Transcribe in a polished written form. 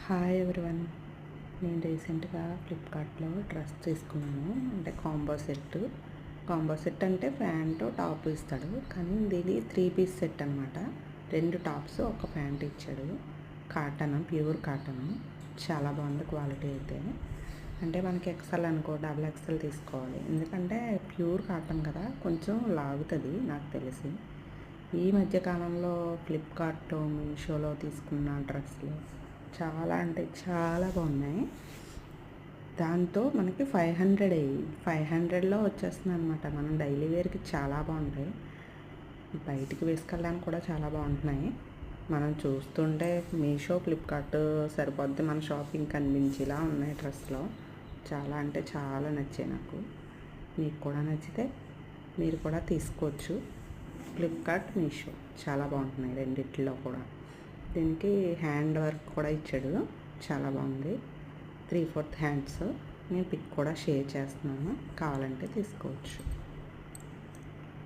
Hi everyone. నేను రీసెంట్గా ఫ్లిప్కార్ట్లో డ్రెస్ తీసుకున్నాను. అంటే కాంబో సెట్ అంటే ప్యాంటు టాప్ ఇస్తాడు, కానీ దీని 3 పీస్ సెట్ అనమాట. 2 టాప్స్ ఒక ప్యాంట్ ఇచ్చాడు. Pure cotton. చాలా బాగుంది క్వాలిటీ అయితే. అంటే మనకి ఎక్సెల్ అనుకో డబుల్ ఎక్సెల్ తీసుకోవాలి, ఎందుకంటే ప్యూర్ కాటన్ కదా, కొంచెం లాగుతుంది నాకు తెలిసి. ఈ మధ్యకాలంలో ఫ్లిప్కార్ట్, మీషోలో తీసుకున్న డ్రెస్సులు చాలా అంటే చాలా బాగున్నాయి. దాంతో మనకి 500లో వచ్చేస్తుంది అనమాట. మనం డైలీ వేర్కి చాలా బాగుంటాయి, బయటికి వేసుకెళ్ళడానికి కూడా చాలా బాగుంటున్నాయి. మనం చూస్తుంటే మీషో, ఫ్లిప్కార్ట్ సరిపోద్ది మన షాపింగ్ కనిపించేలా ఉన్నాయి డ్రెస్లో. చాలా అంటే చాలా నచ్చాయి నాకు. మీకు కూడా నచ్చితే మీరు కూడా తీసుకోవచ్చు. ఫ్లిప్కార్ట్, మీషో చాలా బాగుంటున్నాయి రెండిట్లో కూడా. దీనికి హ్యాండ్ వర్క్ కూడా ఇచ్చాడు, చాలా బాగుంది. 3/4 హ్యాండ్స్. నేను పిక్ కూడా షేర్ చేస్తున్నాను, కావాలంటే తీసుకోవచ్చు.